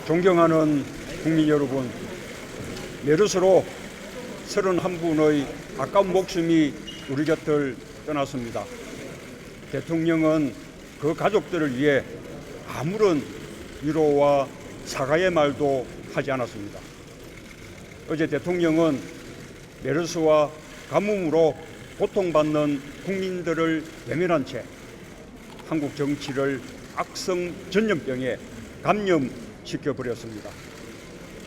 존경하는 국민 여러분, 메르스로 31분의 아까운 목숨이 우리 곁을 떠났습니다. 대통령은 그 가족들을 위해 아무런 위로와 사과의 말도 하지 않았습니다. 어제 대통령은 메르스와 가뭄으로 고통받는 국민들을 외면한 채 한국 정치를 악성 전염병에 감염시켜버렸습니다.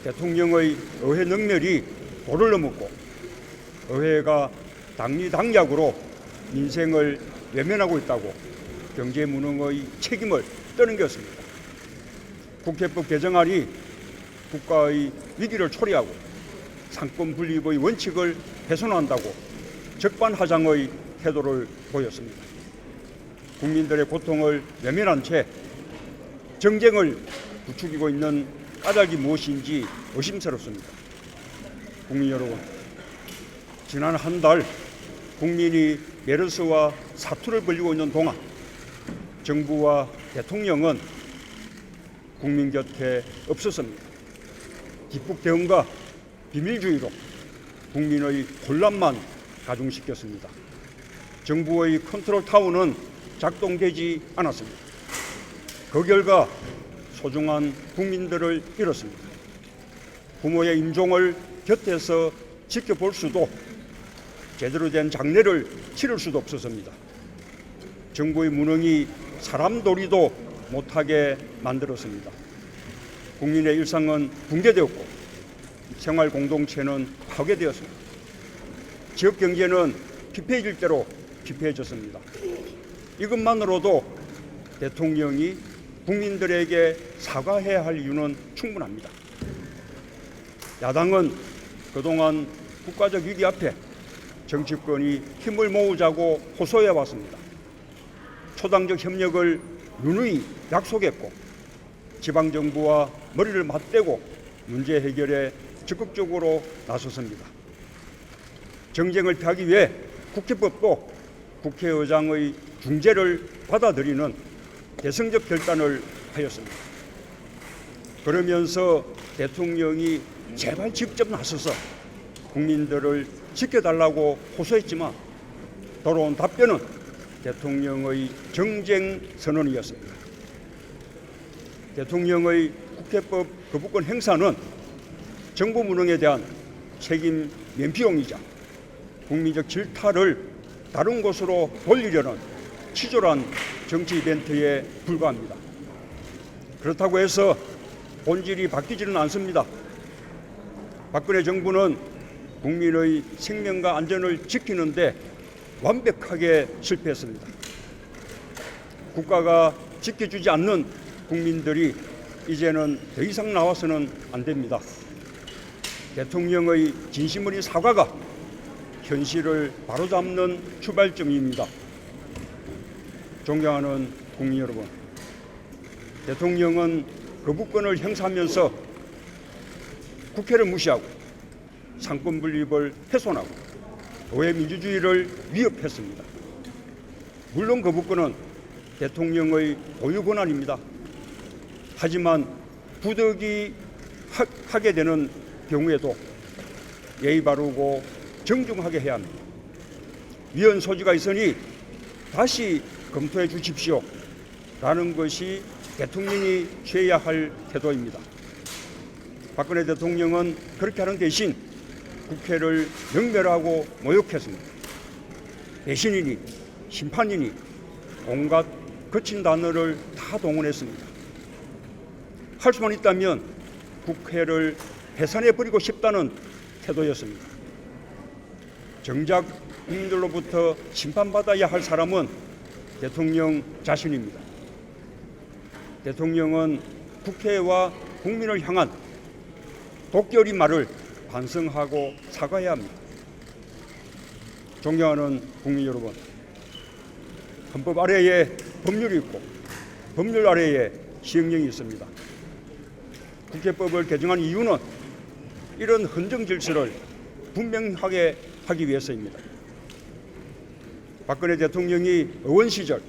대통령의 의회 능멸이 도를 넘었고 의회가 당리당략으로 민생을 외면하고 있다고 경제 무능의 책임을 떠넘겼습니다. 국회법 개정안이 국가의 위기를 초래하고 상권 분립의 원칙을 훼손한다고 적반하장의 태도를 보였습니다. 국민들의 고통을 외면한 채 정쟁을 부추기고 있는 까닭이 무엇인지 의심스럽습니다. 국민 여러분, 지난 한 달 국민이 메르스와 사투를 벌이고 있는 동안 정부와 대통령은 국민 곁에 없었습니다. 기폭 대응과 비밀주의로 국민의 혼란만 가중시켰습니다. 정부의 컨트롤 타워는 작동되지 않았습니다. 그 결과 소중한 국민들을 잃었습니다. 부모의 임종을 곁에서 지켜볼 수도 제대로 된 장례를 치를 수도 없었습니다. 정부의 무능이 사람도리도 못하게 만들었습니다. 국민의 일상은 붕괴되었고 생활 공동체는 파괴되었습니다. 지역 경제는 피폐해질 대로 피폐해졌습니다. 이것만으로도 대통령이 국민들에게 사과해야 할 이유는 충분합니다. 야당은 그동안 국가적 위기 앞에 정치권이 힘을 모으자고 호소해 왔습니다. 초당적 협력을 누누이 약속했고 지방정부와 머리를 맞대고 문제 해결에 적극적으로 나섰습니다. 정쟁을 피하기 위해 국회법도 국회의장의 중재를 받아들이는 대승적 결단을 하였습니다. 그러면서 대통령이 제발 직접 나서서 국민들을 지켜달라고 호소했지만 돌아온 답변은 대통령의 정쟁 선언이었습니다. 대통령의 국회법 거부권 행사는 정부 무능에 대한 책임 면피용이자 국민적 질타를 다른 곳으로 돌리려는 치졸한 정치 이벤트에 불과합니다. 그렇다고 해서 본질이 바뀌지는 않습니다. 박근혜 정부는 국민의 생명과 안전을 지키는데 완벽하게 실패했습니다. 국가가 지켜주지 않는 국민들이 이제는 더 이상 나와서는 안 됩니다. 대통령의 진심 어린 사과가 현실을 바로잡는 출발점입니다. 존경하는 국민 여러분, 대통령은 거부권을 행사하면서 국회를 무시하고 상권 분립을 훼손하고 의회 민주주의를 위협했습니다. 물론 거부권은 대통령의 고유 권한입니다. 하지만 부득이 하게 되는 경우에도 예의 바르고 정중하게 해야 합니다. 위헌 소지가 있으니 다시 검토해 주십시오 라는 것이 대통령이 취해야 할 태도입니다. 박근혜 대통령은 그렇게 하는 대신 국회를 능멸하고 모욕했습니다. 배신이니 심판이니 온갖 거친 단어를 다 동원했습니다. 할 수만 있다면 국회를 해산해버리고 싶다는 태도였습니다. 정작 국민들로부터 심판받아야 할 사람은 대통령 자신입니다. 대통령은 국회와 국민을 향한 도끼 어린 말을 반성하고 사과해야 합니다. 존경하는 국민 여러분, 헌법 아래에 법률이 있고 법률 아래에 시행령이 있습니다. 국회법을 개정한 이유는 이런 헌정 질서를 분명하게 하기 위해서입니다. 박근혜 대통령이 의원 시절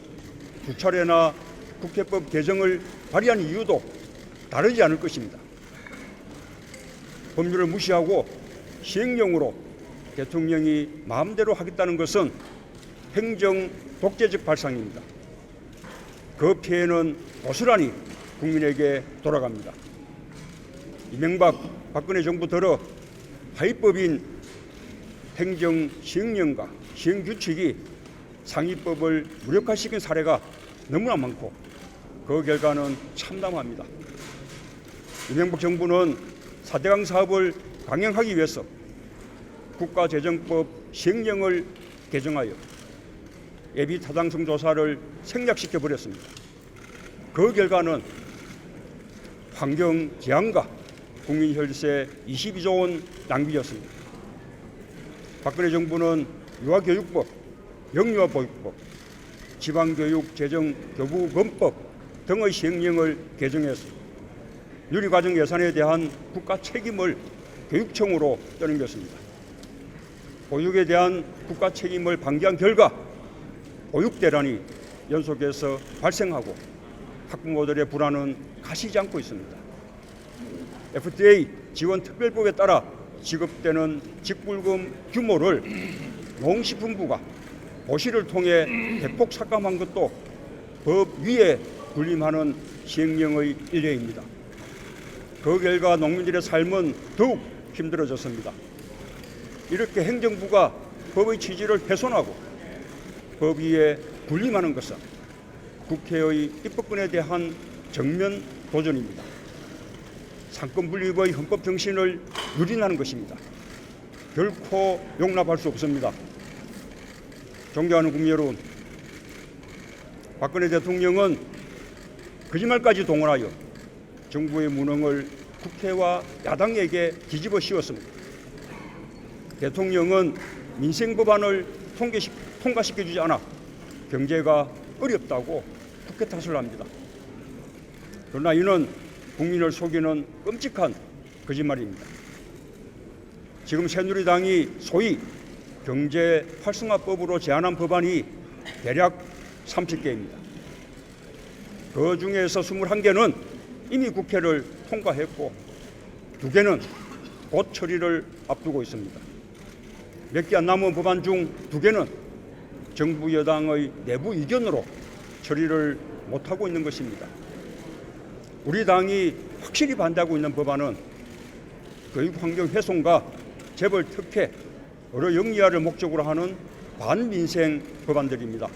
두 차례나 국회법 개정을 발의한 이유도 다르지 않을 것입니다. 법률을 무시하고 시행령으로 대통령이 마음대로 하겠다는 것은 행정 독재적 발상입니다. 그 피해는 고스란히 국민에게 돌아갑니다. 이명박 박근혜 정부 들어 하위법인 행정 시행령과 시행규칙이 상위법을 무력화시킨 사례가 너무나 많고 그 결과는 참담합니다. 이명박 정부는 4대강 사업을 강행하기 위해서 국가재정법 시행령을 개정하여 예비 타당성 조사를 생략시켜 버렸습니다. 그 결과는 환경 재앙과 국민 혈세 22조 원 낭비였습니다. 박근혜 정부는 유아교육법, 영유아보육법, 지방교육재정교부금법 등의 시행령을 개정해서 누리과정 예산에 대한 국가 책임을 교육청으로 떠넘겼습니다. 보육에 대한 국가 책임을 방기한 결과 보육대란이 연속해서 발생하고 학부모들의 불안은 가시지 않고 있습니다. FDA 지원 특별법에 따라 지급되는 직불금 규모를 농식품부가 고시를 통해 대폭 삭감한 것도 법 위에 군림하는 시행령의 일례입니다. 그 결과 농민들의 삶은 더욱 힘들어졌습니다. 이렇게 행정부가 법의 취지를 훼손하고 법 위에 군림하는 것은 국회의 입법권에 대한 정면 도전입니다. 상권 분립의 헌법 정신을 유린하는 것입니다. 결코 용납할 수 없습니다. 존경하는 국민 여러분, 박근혜 대통령은 거짓말까지 동원하여 정부의 무능을 국회와 야당에게 뒤집어 씌웠습니다. 대통령은 민생 법안을 통과시켜주지 않아 경제가 어렵다고 국회 탓을 합니다. 그러나 이는 국민을 속이는 끔찍한 거짓말입니다. 지금 새누리당이 소위 경제 활성화법으로 제안한 법안이 대략 30개입니다. 그 중에서 21개는 이미 국회를 통과했고 2개는 곧 처리를 앞두고 있습니다. 몇 개 안 남은 법안 중 2개는 정부 여당의 내부 의견으로 처리를 못하고 있는 것입니다. 우리 당이 확실히 반대하고 있는 법안은 교육환경 훼손과 재벌 특혜, 의료 영리화를 목적으로 하는 반민생 법안들입니다.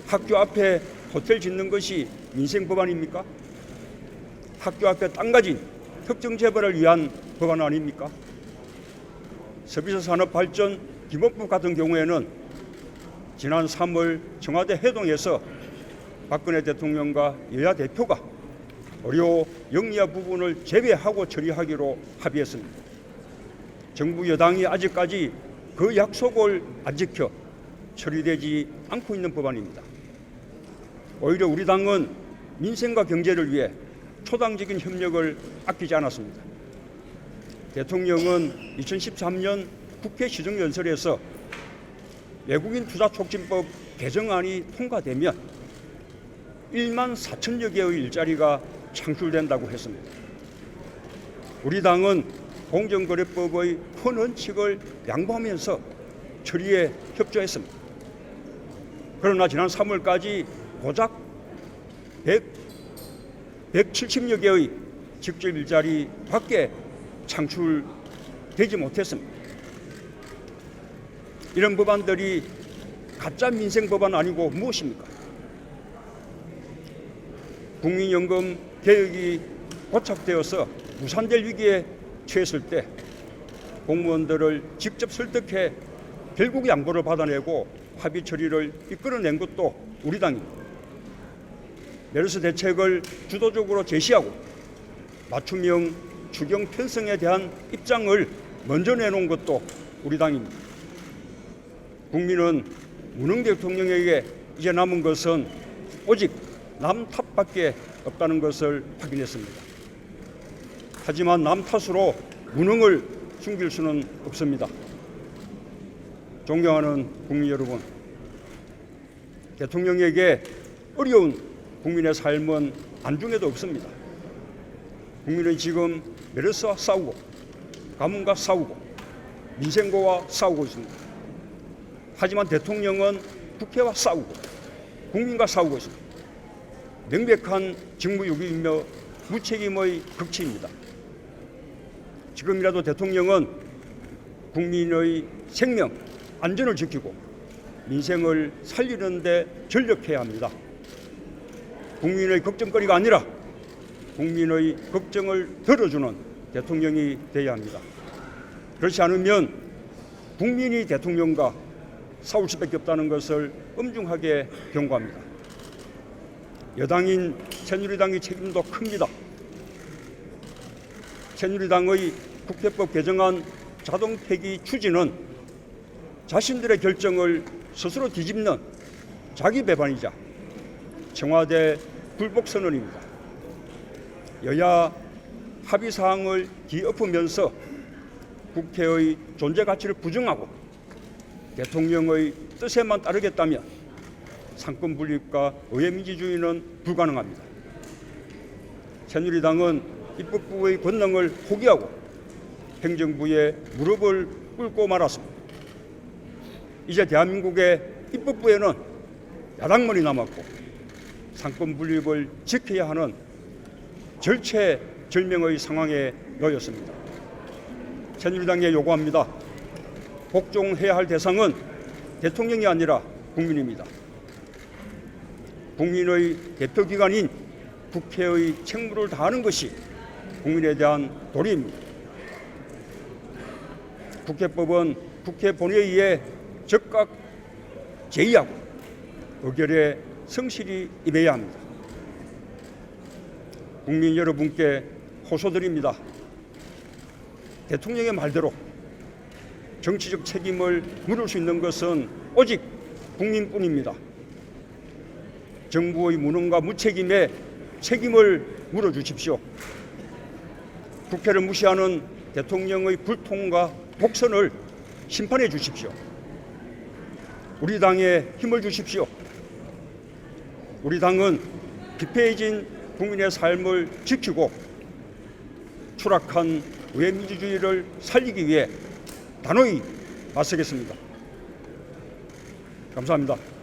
학교 앞에 호텔 짓는 것이 민생 법안입니까? 학교 앞에 땅 가진 특정 재벌을 위한 법안 아닙니까? 서비스산업발전 기본법 같은 경우에는 지난 3월 청와대 회동에서 박근혜 대통령과 여야 대표가 의료 영리화 부분을 제외하고 처리하기로 합의했습니다. 정부 여당이 아직까지 그 약속을 안 지켜 처리되지 않고 있는 법안입니다. 오히려 우리 당은 민생과 경제를 위해 초당적인 협력을 아끼지 않았습니다. 대통령은 2013년 국회 시정연설에서 외국인 투자 촉진법 개정안이 통과되면 1만 4천여 개의 일자리가 창출된다고 했습니다. 우리 당은 공정거래법의 큰 원칙을 양보하면서 처리에 협조했습니다. 그러나 지난 3월까지 고작 170여 개의 직접 일자리밖에 창출되지 못했습니다. 이런 법안들이 가짜 민생 법안 아니고 무엇입니까? 국민연금 개혁이 고착되어서 무산될 위기에 처했을 때 공무원들을 직접 설득해 결국 양보를 받아내고 합의 처리를 이끌어낸 것도 우리 당입니다. 메르스 대책을 주도적으로 제시하고 맞춤형 추경 편성에 대한 입장을 먼저 내놓은 것도 우리 당입니다. 국민은 문흥 대통령에게 이제 남은 것은 오직 남 탓밖에 없다는 것을 확인했습니다. 하지만 남 탓으로 무능을 숨길 수는 없습니다. 존경하는 국민 여러분, 대통령에게 어려운 국민의 삶은 안중에도 없습니다. 국민은 지금 메르스와 싸우고 가뭄과 싸우고 민생고와 싸우고 있습니다. 하지만 대통령은 국회와 싸우고 국민과 싸우고 있습니다. 명백한 직무유기이며 무책임의 극치입니다. 지금이라도 대통령은 국민의 생명, 안전을 지키고 민생을 살리는 데 전력해야 합니다. 국민의 걱정거리가 아니라 국민의 걱정을 들어주는 대통령이 되어야 합니다. 그렇지 않으면 국민이 대통령과 싸울 수밖에 없다는 것을 엄중하게 경고합니다. 여당인 새누리당의 책임도 큽니다. 새누리당의 국회법 개정안 자동 폐기 추진은 자신들의 결정을 스스로 뒤집는 자기 배반이자 청와대 불복 선언입니다. 여야 합의 사항을 뒤엎으면서 국회의 존재 가치를 부정하고 대통령의 뜻에만 따르겠다면 상권 분립과 의회 민주주의는 불가능합니다. 새누리당은 입법부의 권능을 포기하고 행정부의 무릎을 꿇고 말았습니다. 이제 대한민국의 입법부에는 야당만이 남았고 상권 분립을 지켜야 하는 절체절명의 상황에 놓였습니다. 새누리당에 요구합니다. 복종해야 할 대상은 대통령이 아니라 국민입니다. 국민의 대표기관인 국회의 책무를 다하는 것이 국민에 대한 도리입니다. 국회법은 국회 본회의에 즉각 제의하고 의결에 성실히 임해야 합니다. 국민 여러분께 호소드립니다. 대통령의 말대로 정치적 책임을 물을 수 있는 것은 오직 국민뿐입니다. 정부의 무능과 무책임에 책임을 물어주십시오. 국회를 무시하는 대통령의 불통과 독선을 심판해 주십시오. 우리 당에 힘을 주십시오. 우리 당은 피폐해진 국민의 삶을 지키고 추락한 의회 민주주의를 살리기 위해 단호히 맞서겠습니다. 감사합니다.